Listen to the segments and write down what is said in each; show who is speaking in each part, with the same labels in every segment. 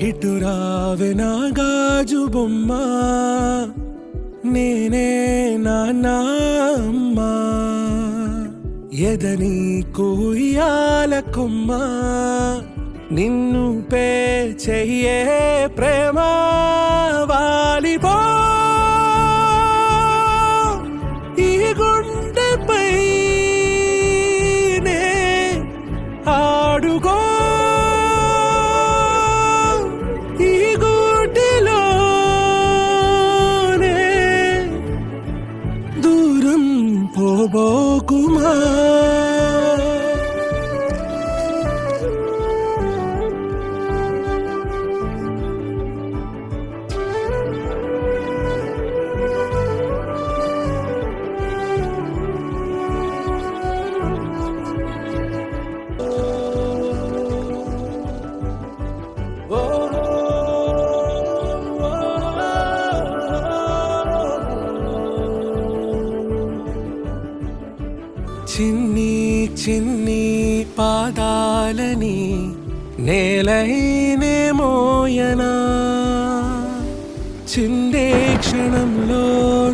Speaker 1: ఇటు రావే నా గాజు బొమ్మ నేనే నాన్న అమ్మా ఎదని కూయాల కొమ్మ నిన్ను పే చెయ్యే ప్రేమ వాలిపో ఈ గుండెపై నే ఆడుకో ఈ గుడిలోనే దూరం పోబోకుమా చిన్ని చిన్ని పాదాలని నేలైనే మోయనా చిందే క్షణంలో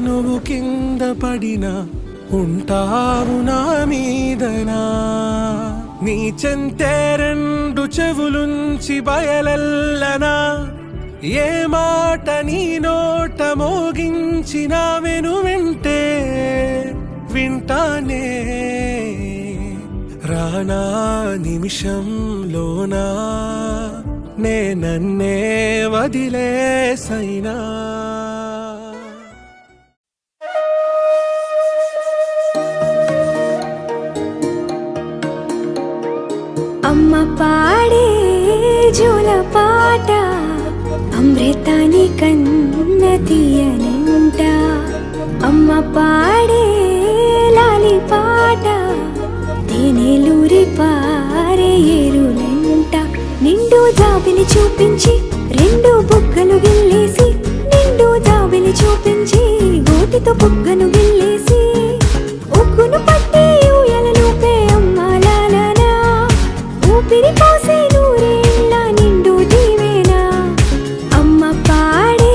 Speaker 1: నువ్వు కింద పడినా ఉంటావు నా మీదనా నీ చెంతే రెండు చెవులుంచి బయలెల్లనా ఏ మాట నీ నోట మోగించిన వెను వింటే వింటానే రానా నిమిషంలోనా నే నన్నే వదిలేసైనా
Speaker 2: అమ్మ పాడే జోల పాట అమృతాని కన్న తీయనంట అమ్మ పాడే లాలి పాట తేనెలూరి పారే ఏరులంట నిండు జాబిలి చూపించి రెండు బుగ్గలు గిల్లేసి నిండు జాబిలి చూపించి గోటితో బుగ్గను గిల్లేసి ఉగ్గును పట్టి ఊయలలోపే అమ్మాలాలనా ఊపిరి పోసే నూరేళ్ళ నిండు దీవేనా అమ్మ పాడే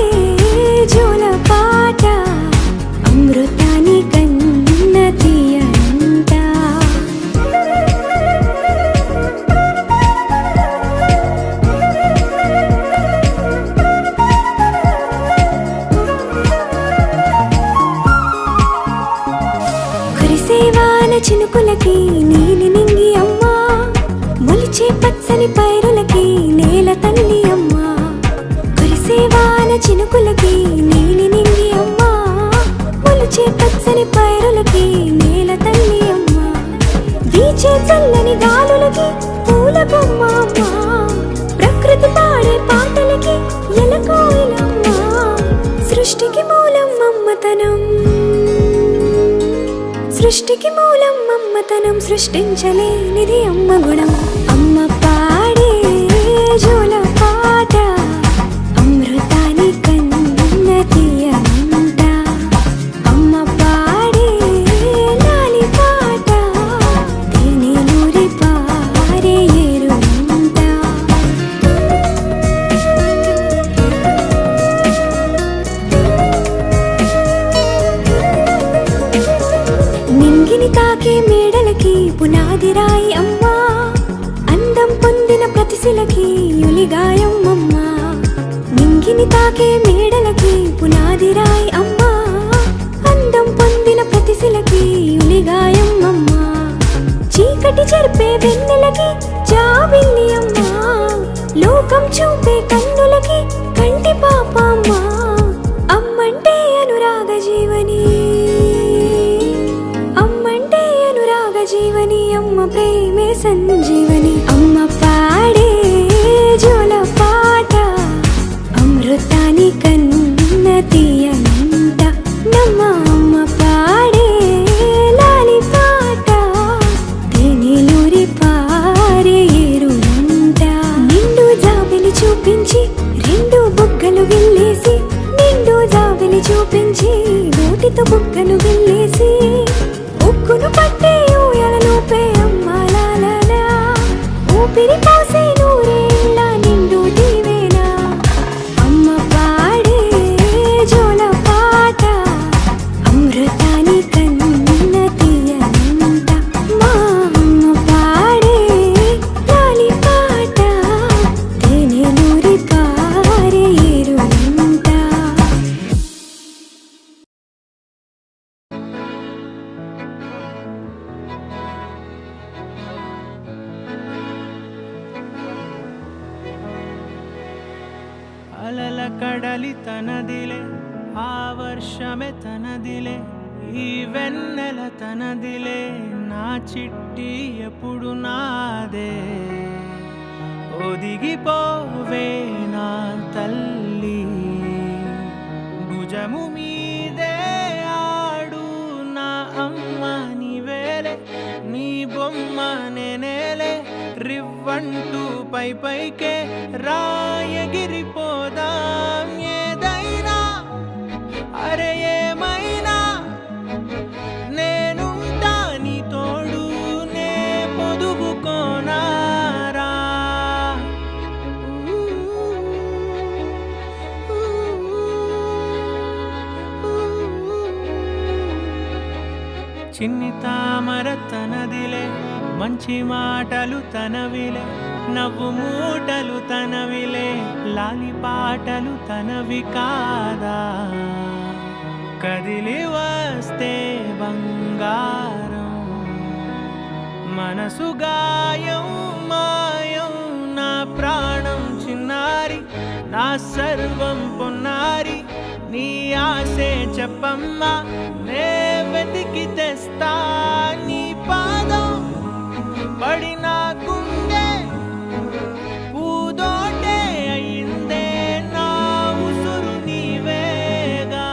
Speaker 2: జోల పాట అమృతాని కన్న తీయంట కురిసేవాన చినుకులకి నీలి నింగి అమ్మా మొలిచే పచ్చని పైరులకి నేల తల్లి అమ్మా కురిసేవాన చినుకులకి నీలి నింగి అమ్మా మొలిచే పచ్చని పైరులకి నేల తల్లి అమ్మా వీచే చల్లని గాలులకి పూల బొమ్మ అమ్మా ప్రకృతి పాడే పాటలకి ఎలకోయిలమ్మా సృష్టికి మూలం అమ్మతనం సృష్టికి మూలం అమ్మతనం సృష్టించలేనిది అమ్మ గుణం అమ్మ పాడే జోల పాట అమృతాని కన్న తీయనంట అమ్మ పాడే లాలి పాట తేనెలూరి పారే ఏరులంట నింగిని తాకే మేడలకి పునాది రాయి అమ్మా అందం పొందిన ప్రతిశిలకి యులిగాయం అమ్మా నింగిని తాకే మేడలకి పునాది రాయి అమ్మా అందం పొందిన ప్రతిశిలకి యులిగాయం అమ్మా చీకటి చెరిపే వెన్నెలకి జాబిల్లి అమ్మా లోకం చూపే కన్నులకి కంటి పాప అమ్మా అమ్మంటే అనురాగ జీవని అమ్మంటే అనురాగ జీవని అమ్మ ప్రేమే సంజీవని అమ్మ పాడే జోల పాట అమృతాని కన్న తీయనంట నమ్మ అమ్మ పాడే లాలి పాట తేనెలూరి పారే ఏరులంట నిండు జాబిలి చూపించి రెండు బుగ్గలు గిల్లేసి నిండు జాబిలి చూపించి గోటితో బుగ్గను గిల్లేసి ఉక్కును పట్టి ఊయలలోపే అమ్మాలాలనా ఊపిరి పోసే
Speaker 3: కడలి తనదిలే, ఆ వర్షమే తనదిలే, ఈ వెన్నెల తనదిలే, నా చిట్టి ఎప్పుడు నాదే. ఒదిగిపోవే నా తల్లి, భుజము మీదే ఆడు నా అమ్మ నీవేలే, నీ బొమ్మ నేనేలే, రివ్వంటూ పై పైకే రాయగిరిపోదాం. ఏదైనా అరే ఏమైనా నేనుంటా నీ తోడు, నే పొదుగుకోనారా. చిన్ని తామర తనదిలే, మంచి మాటలు తనవిలే, నవ్వు మూటలు తనవిలే, లాలి పాటలు తనవి కాదా. కదిలి వస్తే బంగారం, మనసు గాయం మాయం, నా ప్రాణం చిన్నారి, నా సర్వం పొన్నారి, నీ ఆశే చెప్పమ్మా, నే వెతికి తెస్తా నీ పాదం. పడిన గుండె పూదోటే అయిందే, నా ఉసురు నీవేగా.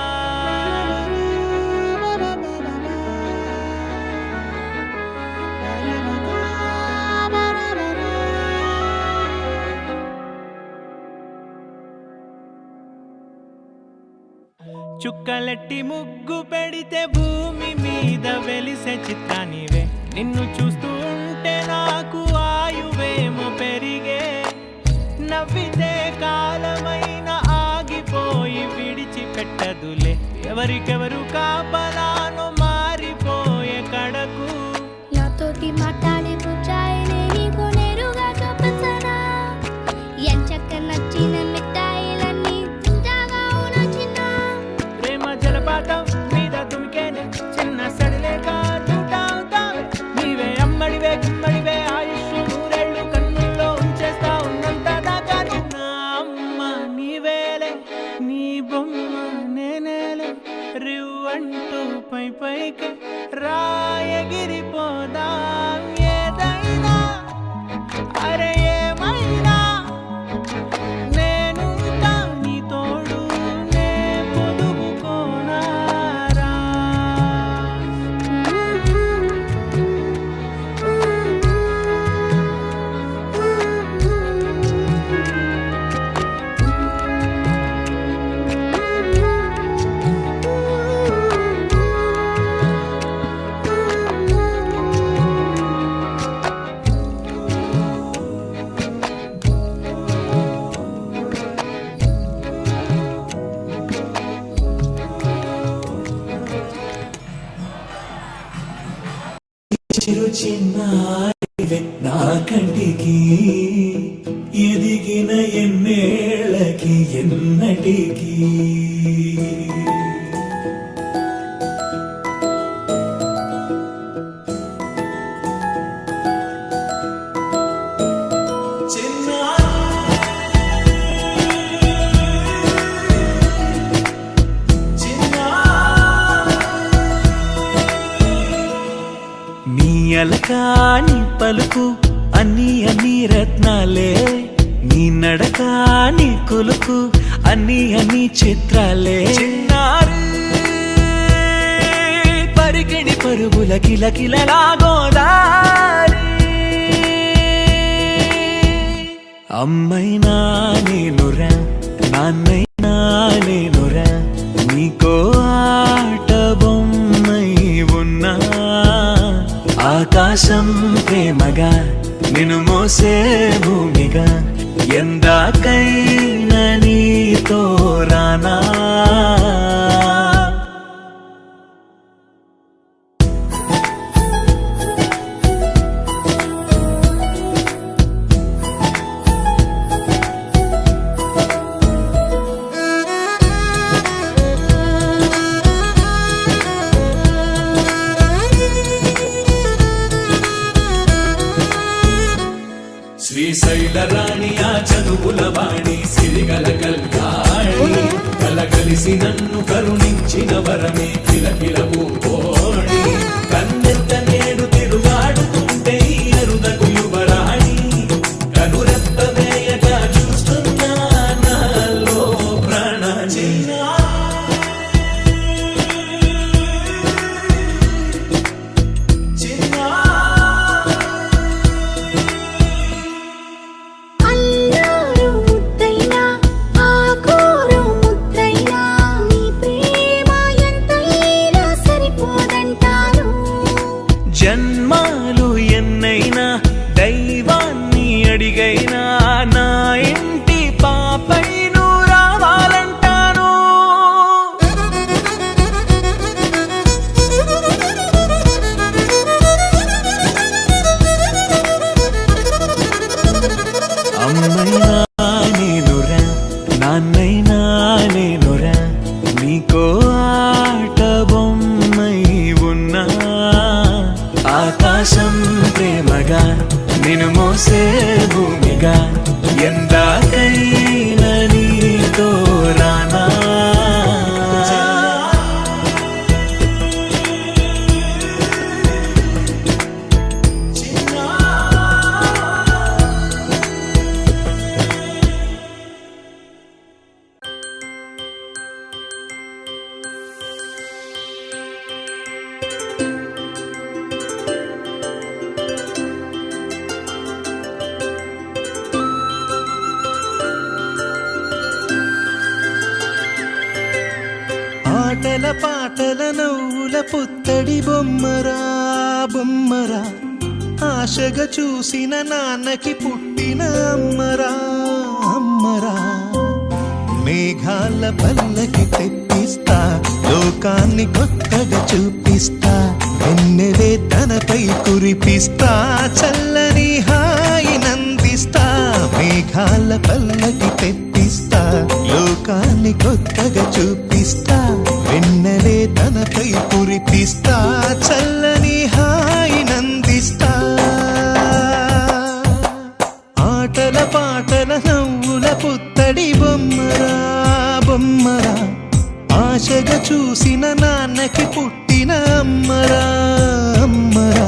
Speaker 3: చుక్కలెట్టి ముగ్గు పెడితే భూమి మీద వెలిసే చిత్రానివే, నిన్ను చూస్తూ ఉంటే నాకు ఆయువేమో పెరిగే. నవ్వితే కాలమైన ఆగిపోయి విడిచిపెట్టదులే, ఎవరికెవరు కాపలానో మారిపోయే కడకు.
Speaker 2: నాతోటి మాట్లాడే పుచ్చాయినే నీకు నేరుగా చూపించనా, ఎంచక్క నచ్చిన మిఠాయిలన్నీ తింటాగా నచ్చిన.
Speaker 3: ప్రేమ జలపాతం మీద తుమికేనే, చిన్న సడిలేక చూటావుతావే, నీవే అమ్మడివే గుమ్మడివే, ఆయుష్ నూరేళ్ళు కన్నుల్లో ఉంచేస్తా ఉన్నంత దాకా. నా అమ్మ నీవేలే, నీ బొమ్మ నేనేలే, రివ్వంటూ పై పైకి రాయగిరిపోదాం. ఏదైనా అరే ఏమైనా నేనుంటా నీ తోడు, నే పొదుగుకోనారా.
Speaker 1: చిరు చిన్నారివే నా కంటికి, ఎదిగిన ఎన్నేళ్ళకి ఎన్నటికి. నీ అలకా నీ పలుకు అన్ని అన్ని రత్నాలే, నీ నడక నీ కులుకు అన్ని అన్ని చిత్రాలే. చిన్నారి పరికిణి పరుగుల కిలకిలలా గోదారి, అమ్మైనా నేనురా నాన్నైనా నేనురా, నీకో ఆట బొమ్మై ఉన్నా. ఆకాశం ప్రేమగా నిన్ను మోసే భూమిగా, ఎందాకైనా నీతో రానా. శ్రీశైల రాణి ఆ చదువుల వాణి సిరిగల కల్యాణి. కలగలిసి నన్ను కరుణించిన వరమే కిలకిలవు కోడి కన్నెత్త నేడు తిరుగాడుతుంటే ఈ అరుదకు యువరాణి కనురెప్ప వేయక చూస్తున్నా నాలో ప్రాణ
Speaker 2: అల్లారు ముద్దైనా ఆకోరు ముద్దైనా నీ ప్రేమ ఎంతైనా సరిపోదంటాను
Speaker 1: జన్మాలు ఎన్నైనా దైవాన్ని అడిగైనా నా ఇంటి పాపై నువ్వు రావాలంటాను అమ్మైనా నేనురా నాన్నైనా నేనురా నీకో ఆట బొమ్మై ఉన్నా ఆకాశం ప్రేమగా నిన్ను మోసే భూమిగా ఎందాకైనా నీతో రానా
Speaker 3: ఆటల పాటల నవ్వుల పుత్తడి బొమ్మరా బొమ్మరా ఆశగా చూసిన నాన్నకి పుట్టిన అమ్మరా అమ్మరా మేఘాల పల్లకి తెప్పిస్తా లోకాన్ని కొత్తగా చూపిస్తా వెన్నెలే తనపై కురిపిస్తా చల్లని హాయి నందిస్తా మేఘాల పల్లకి తెప్పిస్తా లోకాన్ని కొత్తగా చూపిస్తా వెన్నెలే తనపై కురిపిస్తా చల్లని హాయి నందిస్తా ఆటల పాటల నవ్వుల పుత్తడి బొమ్మరా బొమ్మరా ఆశగా చూసిన నాన్నకి పుట్టిన అమ్మరా అమ్మరా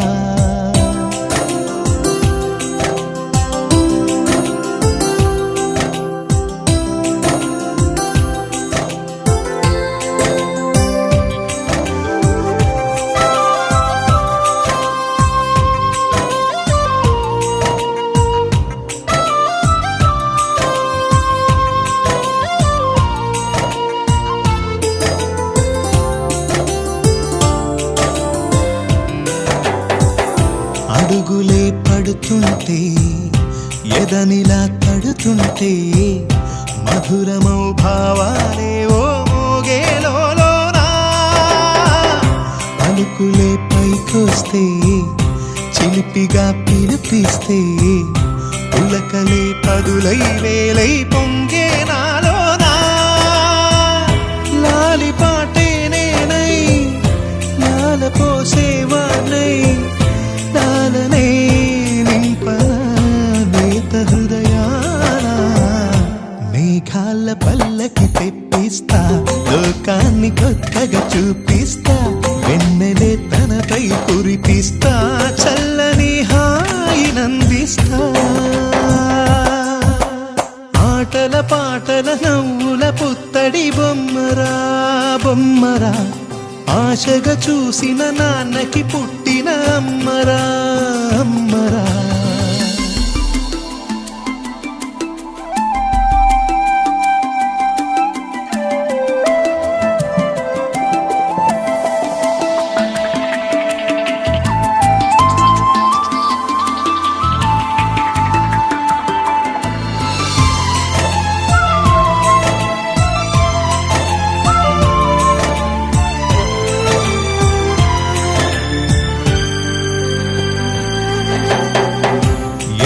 Speaker 3: అడుగులే పడుతుంటే ఎదనిలా తడుతుంటే మధురమౌ భావాలే ఓ మోగేలోనా పలుకులే పైకొస్తే చిలిపిగా పిలిపిస్తే పులకలే పదులై వేలై పొంగే నాలోనా లాలి పాటే నేనై లాల పోసేవానై నాలనే నింపనేత హృదయాన మేఘాల పల్లకి తెప్పిస్తా లోకాన్ని కొత్తగా చూపిస్తా వెన్నెలే తనపై కురిపిస్తా చల్లని హాయి నందిస్తా ఆటల పాటల నవ్వుల పుత్తడి బొమ్మరా బొమ్మరా ఆశగా చూసిన నాన్నకి పుట్టిన అమ్మరా అమ్మరా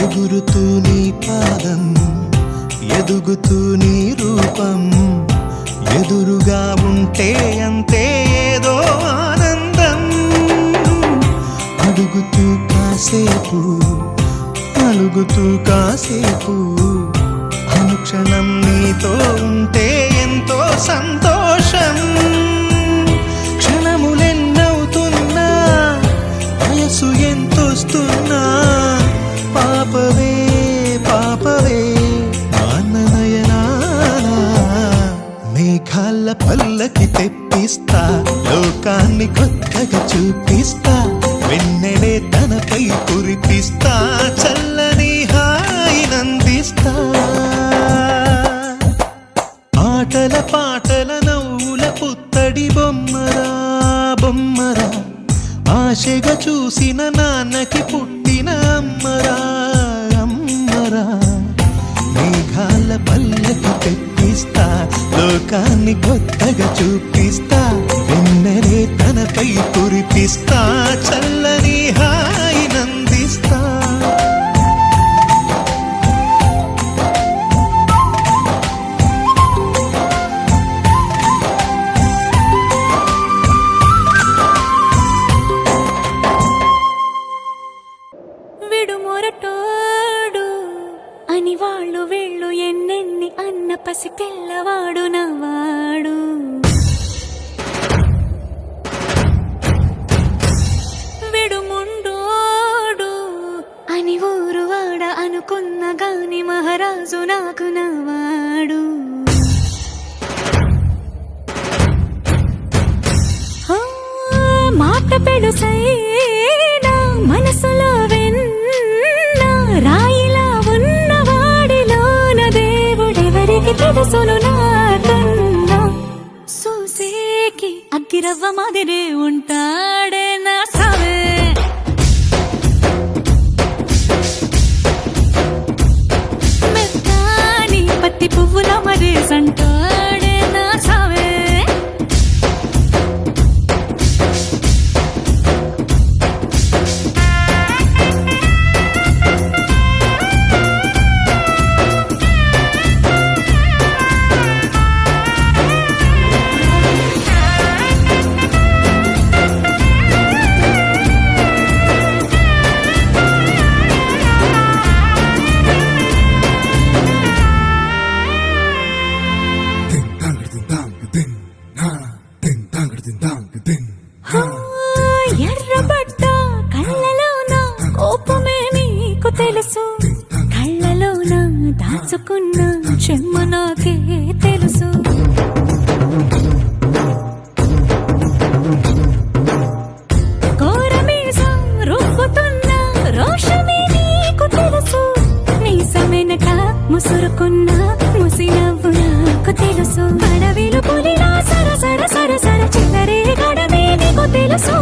Speaker 3: ఎగురుతూ నీ పాదం ఎదుగుతూ నీ రూపం ఎదురుగా ఉంటే అంతే ఏదో ఆనందం అడుగుతూ కాసేపు అలుగుతూ కాసేపు అనుక్షణం నీతో ఉంటే ఎంత ఎంతో సంతోషం. క్షణములెన్నవుతున్నా వయసు ఎంతొస్తున్నా పాపవే పాపవే నాన్ననయనానా. మేఘాల పల్లకి తెప్పిస్తా, లోకాన్ని కొత్తగా చూపిస్తా, వెన్నెలే తనపై కురిపిస్తా, చల్లని హాయినందిస్తా. ఆటల పాటల నవ్వుల పుత్తడి బొమ్మరా బొమ్మరా, ఆశగా చూసిన నాన్నకి పుట్టిన అమ్మరా అమ్మరా. మేఘాల పల్లకి తెప్పిస్తా, లోకాన్ని కొత్తగా చూపిస్తా, వెన్నెలే తనపై కురిపిస్తా, చల్లని హాయినందిస్తా.
Speaker 2: విడు మొరటోడు అని వాళ్ళు వీళ్ళు ఎన్నెన్ని అన్న పసి పిల్లవాడు నవ్వాడు. విడు ముండోడు అని ఊరు వాడ అనుకున్న గాని మహారాజు నాకు నవ్వాడు. మాట పెడుసైనా మనసులో వెన్న రాయిలా ఉన్నవాడిలోన దేవుడెవరికి తెలుసును నాకన్నా. సూసేకి అగ్గిరవ్వ మాదిరి ఉంటాడే నా సావే. మెత్తాని పత్తి పువ్వుల మరేసంటాడే నా సావే. ఎర్రబడ్డ కళ్ళలోన కోపమే నీకు తెలుసు, కళ్ళలోన దాచుకున్న చెమ్మ నాకే తెలుసు. కోరమీసం రుబ్బుతున్న రోషమే నీకు తెలుసు, మీసమెనక ముసురుకున్న ముసినవ్వు నాకు తెలుసు. అడవిలు పులిలా సరసర సరసర చిల్లరే గడమే నీకు తెలుసు,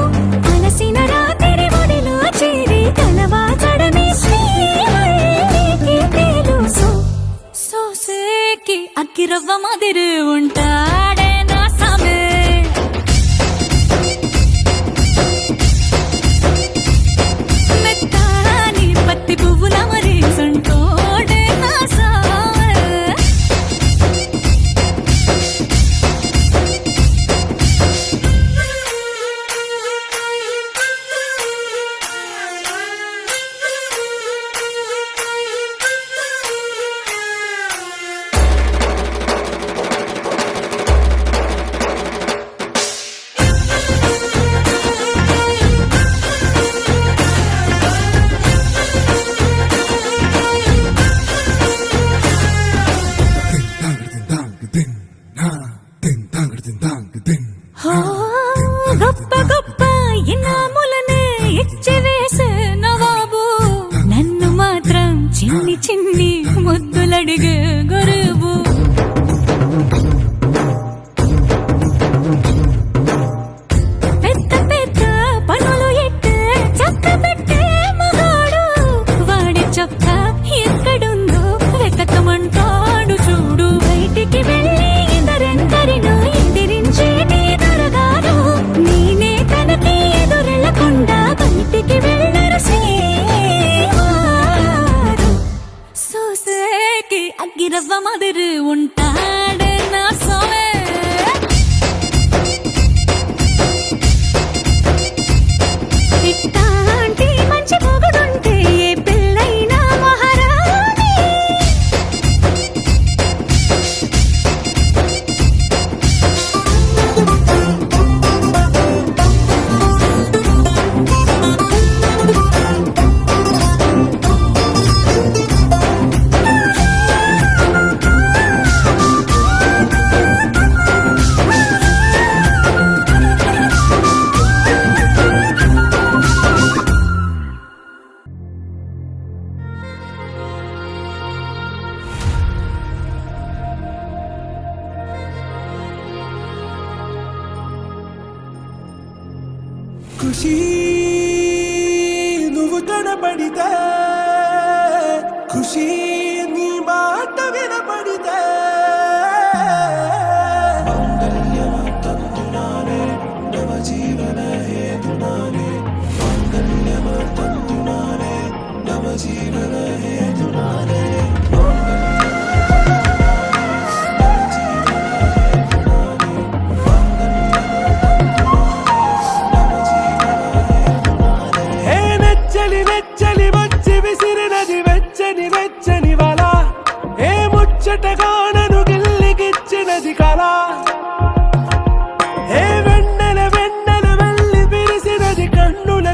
Speaker 2: అలసిన రాత్రి ఒడిలో చేరి తలవాచడమే శ్రీహరికి తెలుసు. సోసేకి అగ్గిరవ్వ మాదిరి ఉంటాడే నా సామే. మెత్తాని పత్తి పువ్వుల మరేసంటోడే నా సామే. గొప్ప గొప్ప ఇనాములనే ఇచ్చి వేసే నవాబు, నన్ను మాత్రం చిన్ని చిన్ని ముద్దులడిగే గరువు. పెద్ద పెద్ద పనులు ఎట్టే చక్క పెట్టే మగాడు, వాడి చొక్క ఎక్కడుందో వెతకమంటాడు చూడు. బయటికి వెళ్ళి ఇద్దరెందరినో ఎదిరించేటి దొరగారు, నేనే తనకి ఎదురెళ్ళకుండా బయటికి వెళ్ళరు శ్రీవారు. సోసేకి అగ్గిరవ్వ మాదిరి
Speaker 3: ఖుషి నువ్వు కనపడితే ఖుషి నీ మాట వినపడితే మంగళ్యమతంతునానే నవ జీవన హేతునానే మంగళ్యమతంతునానే నవ జీవన హేతునానే వెచ్చని వల ఏ ముచ్చటగా నన్ను గిల్లిగిచ్చినది కళ ఏ వెన్నెల వెళ్ళి విరిసినది కన్నుల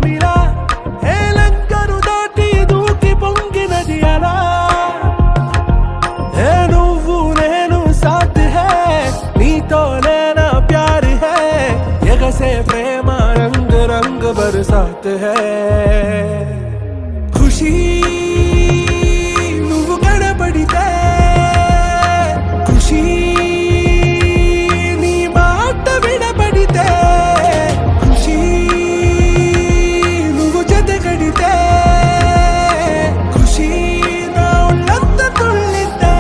Speaker 3: మిల ఏ లంకను దాటి దూకి పొంగినది అలా ఏ నువ్వు నేను సాథ్ హే నీతో లేనా ప్యార్ హే ఎగసే ప్రేమ రంగ్ రంగ్ బరసాత్ హే ఖుషి నువ్వు కనపడితే ఖుషి నీ మాట వినపడితే ఖుషి నువ్వు జతగడితే ఖుషి నా ఒళ్ళంత తుళ్ళితే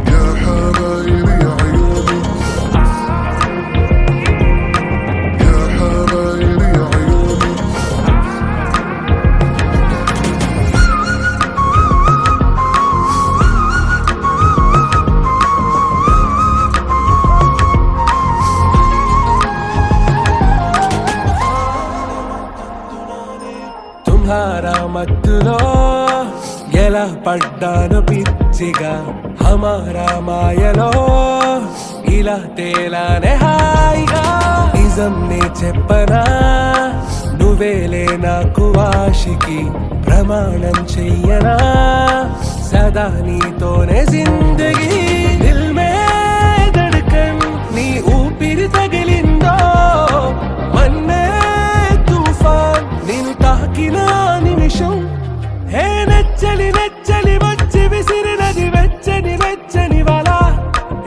Speaker 4: يا حبايبي عيوني يا حبايبي عيوني
Speaker 3: తుమ్హారా మత్తులో ఎలా పడ్డాను పిచ్చిగా హమారా మాయలో ఇలా తేలానే హాయిగా నిజం నే చెప్పనా నువ్వేలే నాకు ఆశికి ప్రమాణం చెయ్యనా సదా నీతోనే జిందగీ దిల్ మే ధడ్కన్ నీ ఊపిరి తగిలిందో మన్నే తుఫాన్ నిన్ను తాకిన నిమిషం హే నెచ్చలి వచ్చి విసిరినది వెచ్చని వల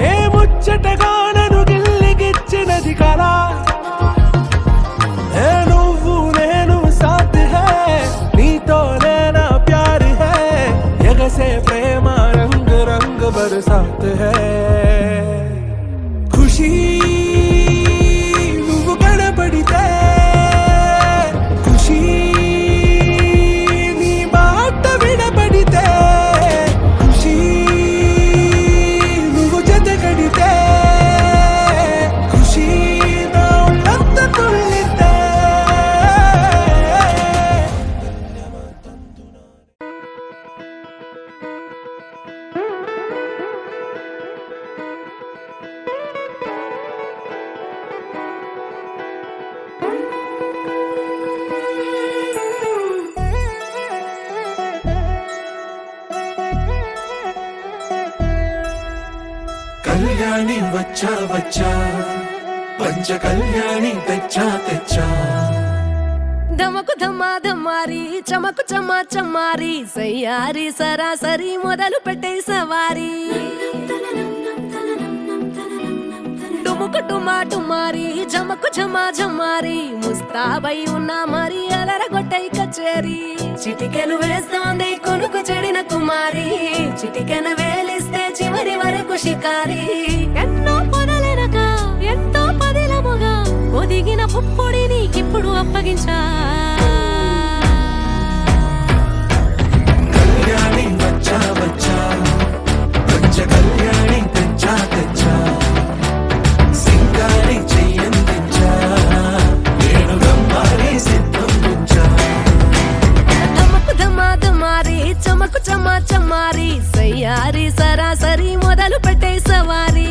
Speaker 3: ఏ ముచ్చటగా నన్ను గిల్లిగిచ్చినది కళ ఏ నువ్వు నేను సాథ్ హే నీతో లేనా ప్యార్ హే ఎగసే ప్రేమ రంగ్ రంగ్ బరసాత్ హే ఖుషి నువ్వు కనపడితే ఖుషి నీ మాట వినపడితే ఖుషి నువ్వు జతగడితే ఖుషి నా ఒళ్ళంత తుళ్ళితే
Speaker 1: కళ్యాణి వచ్చా పంచ కళ్యాణి తెచ్చా
Speaker 2: ధమకు ధమా ధమారి చమకు చమా చమారి సయ్యారి సరాసరి మొదలు పెట్టే సవారి డుముకు టుమా టుమారి జమకు ఝమా ఝమారి ముస్తాబై ఉన్నా మరి అలరగొట్టై కచేరి చిటికెను వేస్తోంది కొనుకు చెడిన కుమారి చిటికెను వేలిస్తే చివరి వరకు షికారి ఎన్నో పొదలెనక ఎంతో పదిలముగా ఒదిగిన పుప్పొడి నీకిప్పుడు అప్పగించా
Speaker 1: కళ్యాణి వచ్చా పంచ కళ్యాణి తెచ్చా సింగారి చెయ్యందించా నేను గమ్మారి సిద్ధందించా
Speaker 2: ధమకు ధమా ధమారి చమకు చమా చమారి సయ్యారి సరాసరి మొదలు పెట్టే సవారి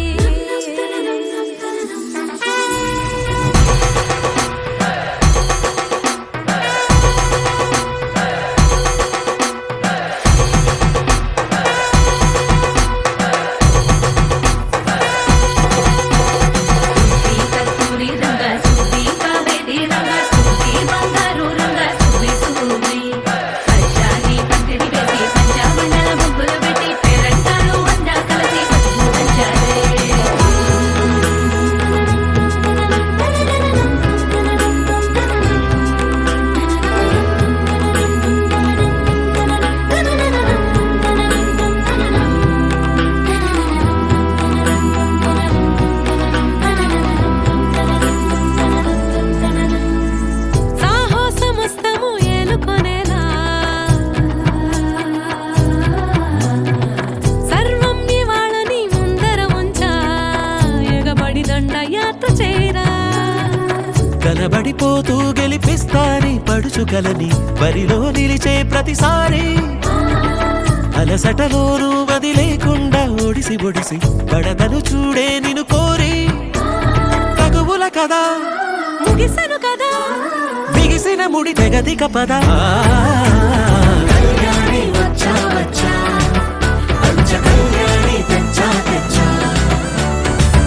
Speaker 2: యాత్ర చేరా
Speaker 1: కలబడిపోతూ గెలిపిస్తాని పడుచుకలని బరిలో నిలిచే ప్రతిసారి అలసటలోనూ వదిలేకుండా ఒడిసి ఒడిసి పడదను చూడే నిన్ను కోరి తగువుల కదా
Speaker 2: ముగిసెను కదా
Speaker 1: బిగిసిన ముడి తెగదిక పద కళ్యాణి వచ్చా వచ్చా పంచ కళ్యాణి తెచ్చా తెచ్చా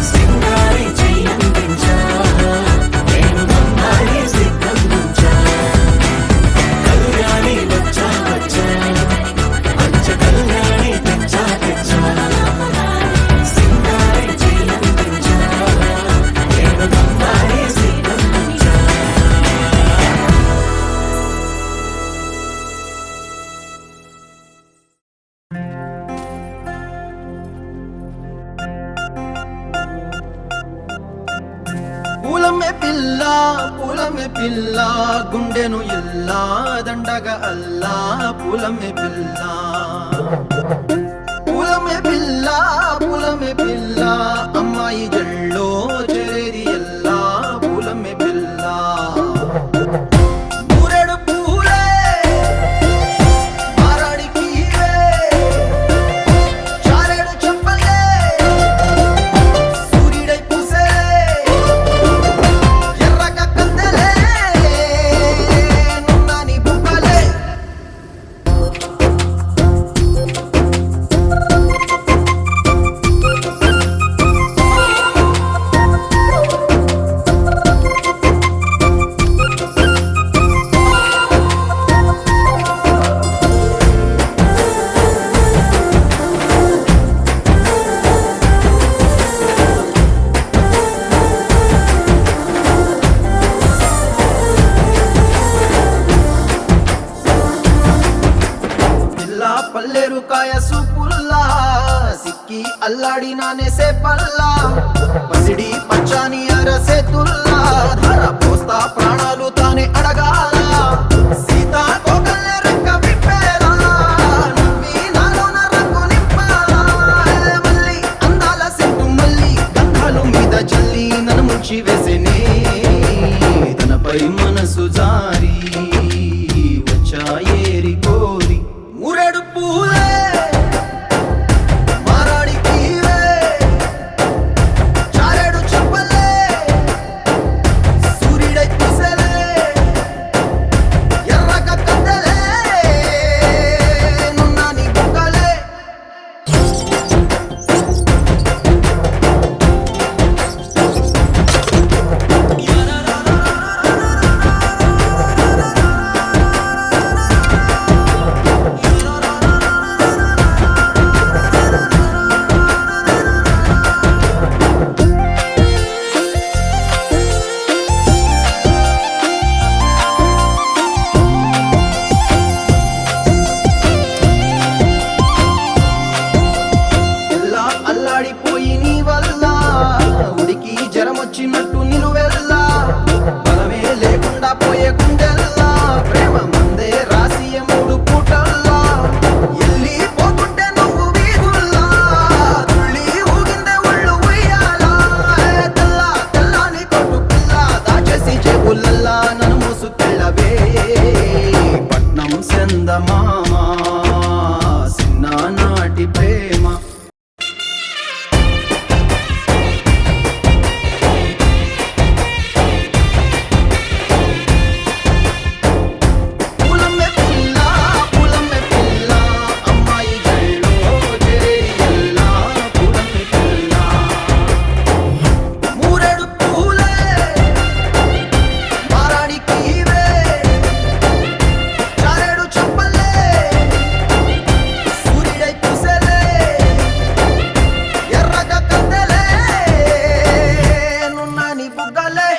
Speaker 1: సింగారి చెయ్యందించా నేను బంగారి సిద్ధందించా కళ్యాణి వచ్చా వచ్చా పంచ కళ్యాణి తెచ్చా తెచ్చా సింగారి చెయ్యందించా నేను బంగారి సిద్ధందించా
Speaker 5: పూలమే పిల్ల గుండెను ఇల్లా దండగ అల్లా పూలమే పిల్ల అమ్మాయి జల్లో చేరేది ఎల్లా పూలమే పిల్ల ఊరెడు పూలే మారాడికి చారెడు చెప్పలే సూర్యుడై పూసే ఎర్రగ కందెలే నున్నాని బుక్కలే పిల్ల పల్లెరు కాయ సూపుల్లా సిక్కి అల్లాడి నానేసే పల్లా పసిడి పచ్చాని అరసే తుల్లా ధర పోస్తా ప్రాణాలు తానే అడగాల సీతా కోకల్లే రెక్క విప్పేలా నవ్వి నాలోన రంగు నింపాలా మళ్ళీ అందాల సెట్టు మళ్ళీ గంధాలు మీద చల్లి నన్ను ముంచి వేసేనే తనపై మనసు జారి వచ్చా ఏరి కోరి ఊరెడు పూలే మారాడికి చారెడు చెప్పలే సూర్యుడై పూసలే ఎర్రగ కందెలే నున్నాని బుక్కలే ఎల్లా అల్లాడిపోయి నీ వల్ల ఉడికి జరమొచ్చినట్టు నిలువెల్లా బలమే లేకుండా పోయే గుండెల్లా ప్రేమ మందే రాసియ మూడు పూటల్లా ఎల్లి పోతుంటే నువ్వు వీధుల్లా తుళ్ళి ఊగిందే ఒళ్ళు ఉయ్యాలా తెల్లని కొట్టు పిల్ల దాచేసి జేబులల్లా నన్ను మూసుకెళ్ళవే పట్నం సెందమామ చిన్ననాటి ప్రేమ పూలమ్మే పిల్ల అమ్మాయి జల్లో చేరేది ఎల్లా పూలమ్మే పిల్ల మూరెడు పూలే మారాడికి చారెడు చెప్పలే సూర్యుడై పూసలే ఎర్రగ కందెలే నున్నాని బుగ్గలే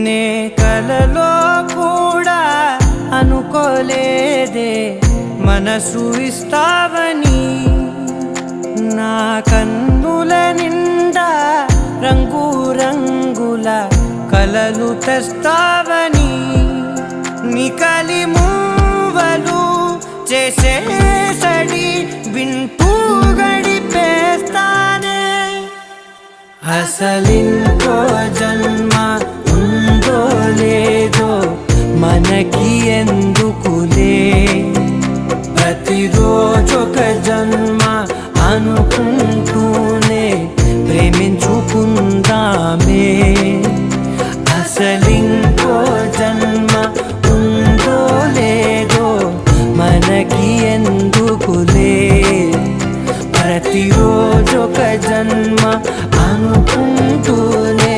Speaker 6: నే కలలో కూడా అనుకోలేదే మనసు ఇస్తావని నా కన్నుల నిండా రంగు రంగుల కలలు తెస్తావని నికలి మూవలు చేసేసడి వింటూ గడిపేస్తానే అసలింకో జన్మ ఉందో లేదో మనకి ఎందుకులే ప్రతిరోజొక జన్మ అనుకుంటూనే ప్రేమించుకుందామే అసలింకో జన్మ ఉందో లేదో మనకి ఎందుకులే ప్రతిరోజొక జన్మ అనుకుంటూనే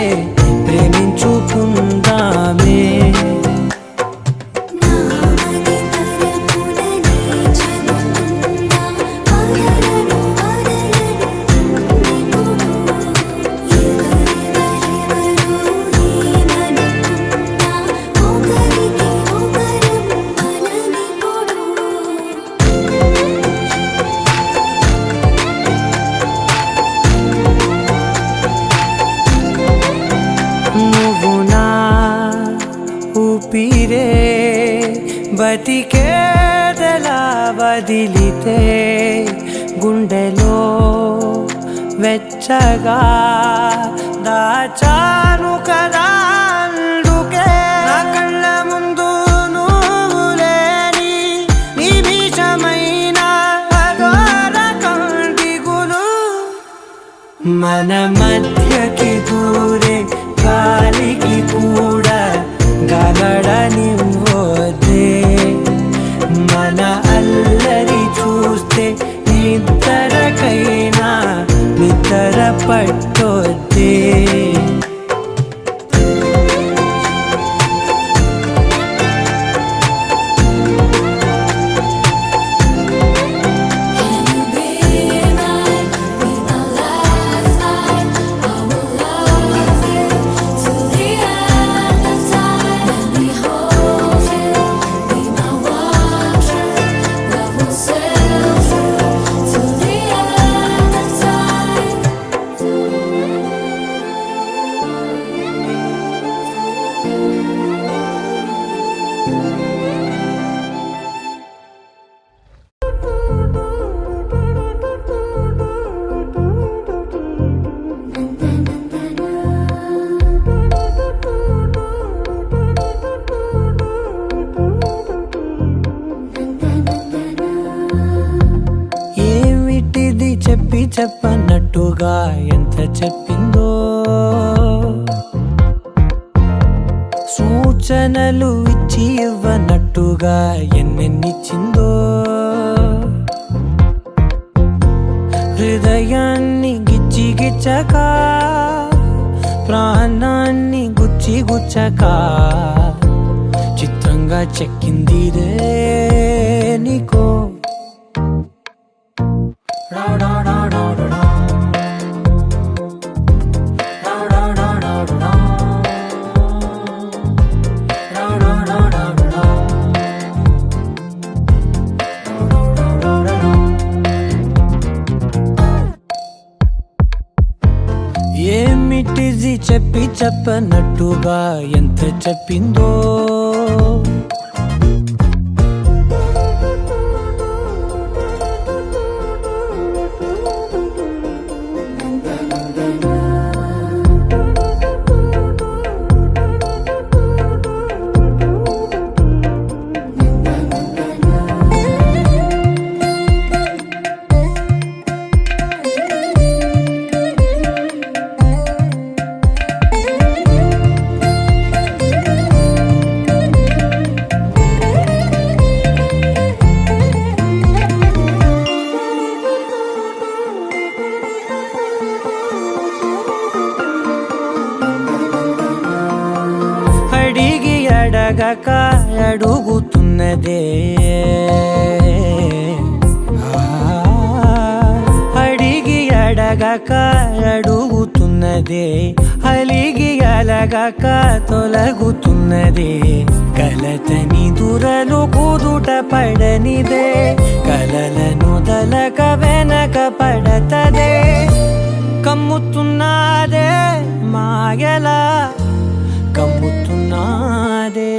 Speaker 6: ప్రేమించుకుందామే ఊపిరే బతికేదలా వదిలితే గుండెలో వెచ్చగా దాచాను కదా అందుకే నా కళ్ళ ముందు నువ్వు లేని నిమిషమైన అఘోర కంటిగులు మన మధ్యకి దూరే గాలికి కూడా గలడనివ్వదే మన అల్లరి చూస్తే నిద్రకైనా నిద్ర పట్టొద్దే చెప్పన్నట్టుగా ఎంత చెప్పిందో సూచనలు ఇచ్చి ఇవ్వనట్టుగా ఎన్నెన్నిచ్చిందో హృదయాన్ని గిచ్చి గిచ్చక ప్రాణాన్ని గుచ్చి గుచ్చక చిత్రంగా చెక్కింది రే నీకో ఏమిటిది చెప్పి చెప్పనట్టుగా ఎంత చెప్పిందో అడగక అడుగుతున్నదే అడిగి అడగక అడుగుతున్నదే తొలగుతున్నదే అలిగి అలగక తొలగుతున్నదే కలతని దురలు కూదుట పడనిదే కలలను దలక వెనక పడతదే కమ్ముతున్నదే మాయలా కమ్ముతున్నదే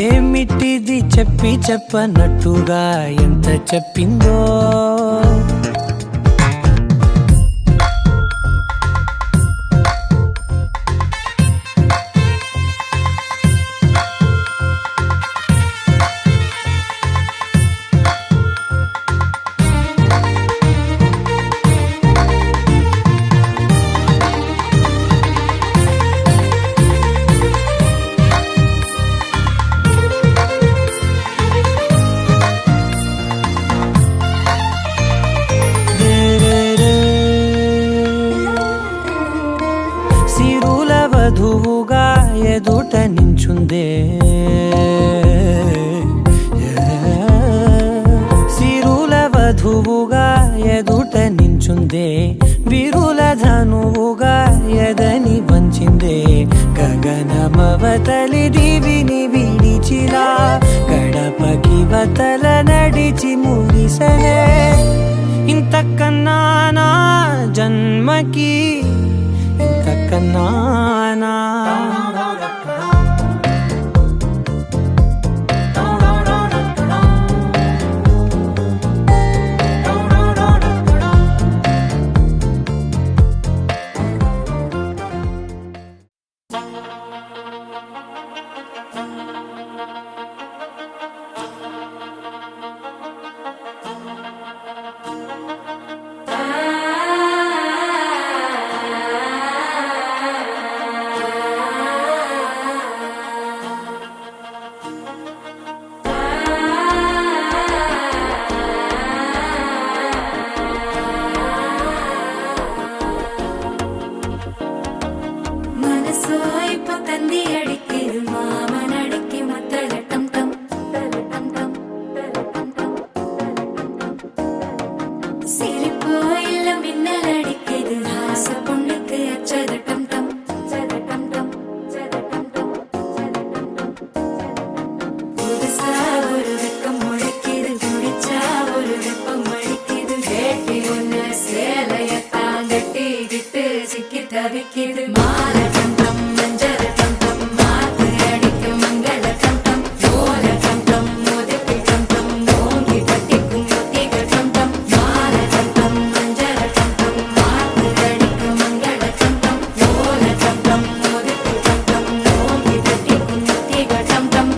Speaker 6: ఏమిటిది చెప్పి చెప్పనట్టుగా ఎంత చెప్పిందో సిరుల వధువుగా ఎదుట నించుందే సిరుల వధువుగా ఎదుట నించుందే విరుల ధనువుగా ఎదని వంచిందే గగనమవతలి దివిని విడిచిలా గడపకి వతల నడిచి మురిసనే ఇంతకన్నా నా జన్మకి ఇంతకన్నా
Speaker 2: മനസ്സോ ഇപ്പൊ തന്തി അടിക്കരു മാമനടിക്ക് മത്തളട്ടം ടം തലട്ടം ടം തലട്ടം ടം സിരിപ്പോ ഇല്ല മിന്നലടിക്കരു ഹാസ പൊണ്ണുക്ക് അച്ചതട്ടം ടം ചതട്ടം ടം ചതട്ടം ടം പുതുസാ ഒരു വെക്കം മുഴക്കിയത് കുടിച്ചാ ഒരു വെപ്പം മഴിക്കിയത് കേട്ടി ഒന്ന് സേലയത്താൻ കെട്ടി വിട്ട് സിക്കി തവിക്കിയത് മാലട്ടം ടം മഞ്ചരട്ടം ടം മാത്ത് അടിക്കും മംഗളട്ടം ടം ഓലട്ടം ടം മുതപ്പിട്ടം ടം ഓങ്കി തട്ടിക്കും മുത്തികട്ടം ടം മാലട്ടം ടം മഞ്ചരട്ടം ടം മാത്ത് അടിക്കും മംഗളട്ടം ടം ഓലട്ടം ടം മുതപ്പിട്ടം ടം ഓങ്കി തട്ടിക്കും മുത്തികട്ടം ടം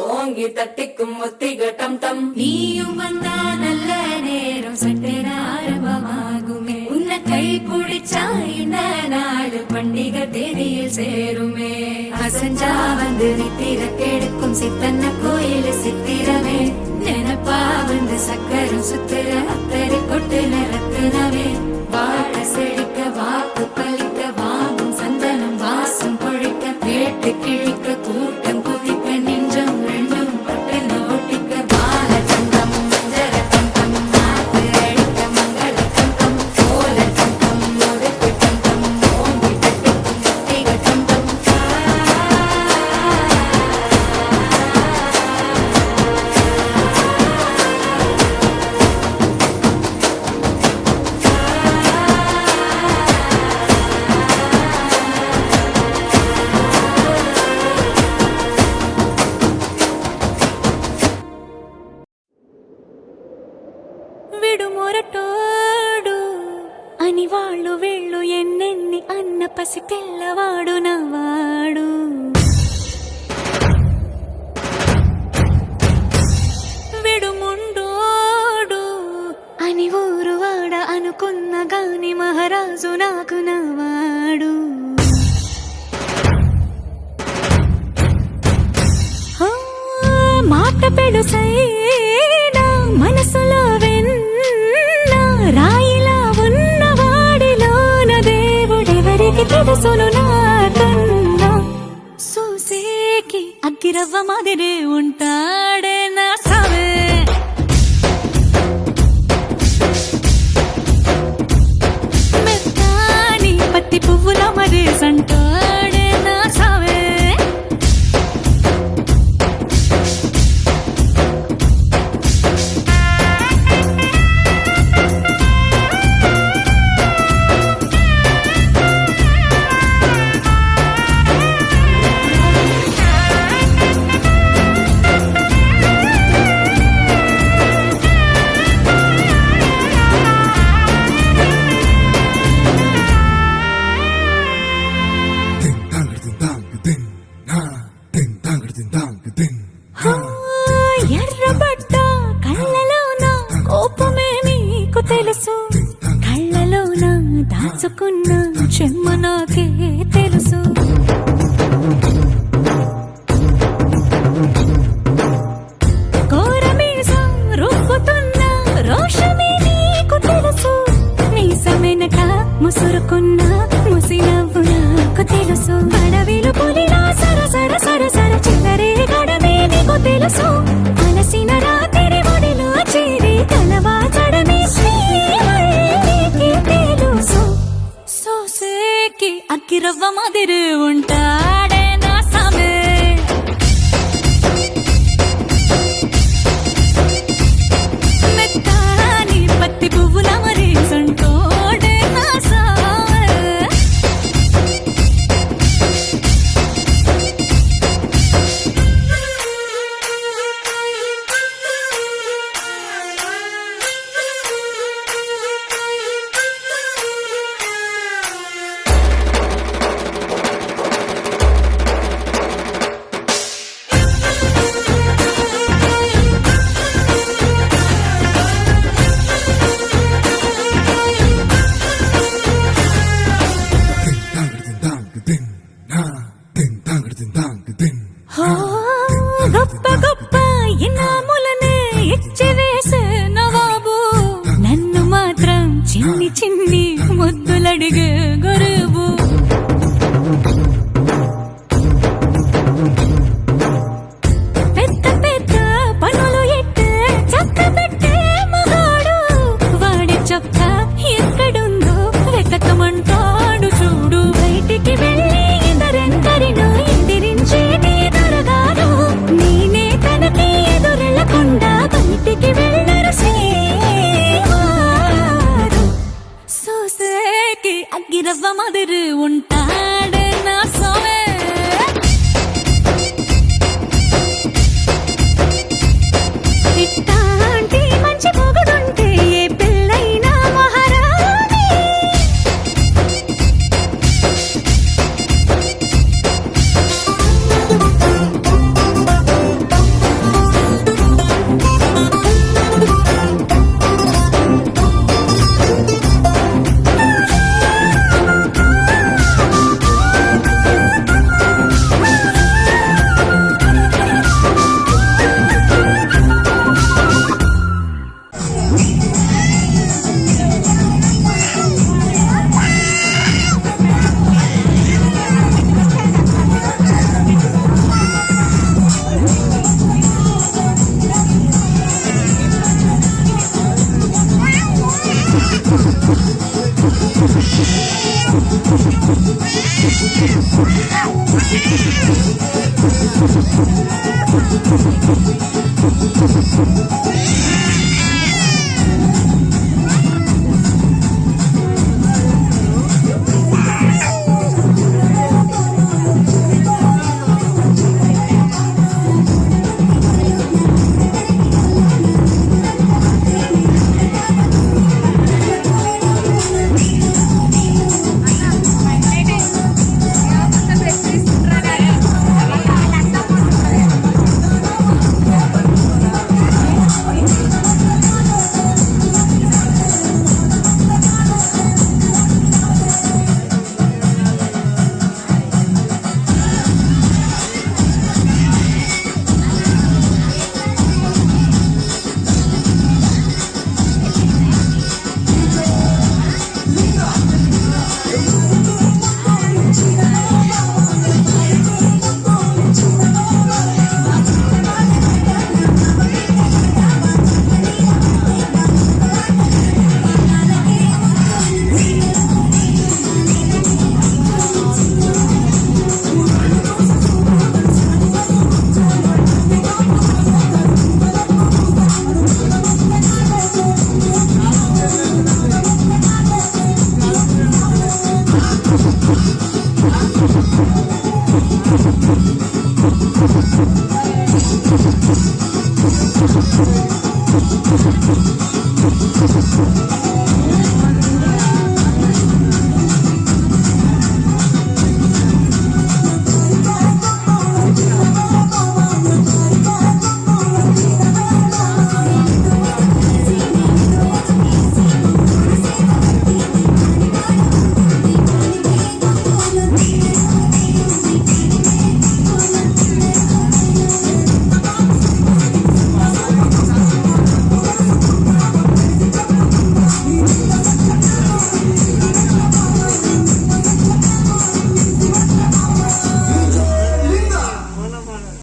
Speaker 2: ஓங்கி தட்டிக்கும் ஒத்திகட்டம் தம் நீயும் வந்தா நல்ல நேரம் சட்டென ஆரம்பமாகுமே உன்னை கை பிடிச்சா இந்த நாடு பண்டிகை தேதியில் சேருமே அசஞ்சா வந்து நித்திர கெடுக்கும் சித்தன்ன கோயில் சித்திரமே நினப்பா வந்து சக்கரம் சுத்துற அத்தரை கொட்டுல ரத்தினமே வாழ செழிக்க வாக்கு பலிக்க வாங்கும் சந்தனம் வாசம் பொழிக்க கேட்டு கிழிக்க கூட்டம் குதிக்க நெஞ்சம் ரெண்டும் பட்டுன ஒட்டிக்க பாலட்டம் டம் மஞ்சரட்டம் டம் மாத்து அடிக்க மங்களட்டம் டம் ஓலட்டம் டம் முறுக்குட்டம் டம் ஓங்கி தட்டிக்கும் முத்திகட்டம் டம் బుడ్డోడు అని వాళ్ళు వీళ్ళు ఎన్నెన్ని అన్న పసి పిల్లవాడు నవ్వాడు. విడుముండోడు అని ఊరు వాడ అనుకున్న గాని మహారాజు నాకు నవ్వాడు. మాట పెడుసైనా మనసులో వెన్న రాయిలా ఉన్నవాడిలోన దేవుడెవరికి తెలుసును నాకన్నా. సూసేకి అగ్గిరవ్వ మాదిరే ఉంటాడే నా సావే. మెత్తాని పత్తి పువ్వుల మరేసంటాడే నా సావే. ఎర్రబడ్డ కళ్ళలోన కోపమే నీకు తెలుసు, కళ్ళలోన దాచుకున్న చెమ్మ నాకే తెలుసు. కోరమీసం రుబ్బుతున్న రోషమే నీకు తెలుసు, మీసమెనక ముసురుకున్న ముసినవ్వు నాకు తెలుసు. అడవిలు పులిలా సరసర సరసర చిల్లరే గడమే నీకు తెలుసు, అలసిన రాత్రి ఒడిలో చేరి కలవాచడమే శ్రీవల్లికి తెలుసు. సోసేకి అగ్గిరవ్వ మాదిరి ఉంటాడే నా సామే. మెత్తాని పత్తి పువ్వుల మరేసంటోడే నా సామే. గొప్ప గొప్ప ఇనాములనే ఇచ్చివేసే నవాబు, నన్ను మాత్రం చిన్ని చిన్ని ముద్దులడిగే గురువు. పెద్ద పెద్ద పనులు ఎట్టే చక్క పెట్టే మగాడు, వాడి చొక్క ఎక్కడుందో వెతకమంటాడు చూడు. బయటికి వెళ్ళి ఇద్దరెందరినో ఎదిరించేటి దొరగారు, నేనే తనకి ఎదురెళ్ళకుండా బయటికి వెళ్ళరు శ్రీవారు. సోసేకి అగ్గిరవ్వ మాదిరి ఉంటాడే నా సోమే. ఇట్టాంటి మంచి మొగుడుంటే ఏ పెళ్ళైనా మహారాణి.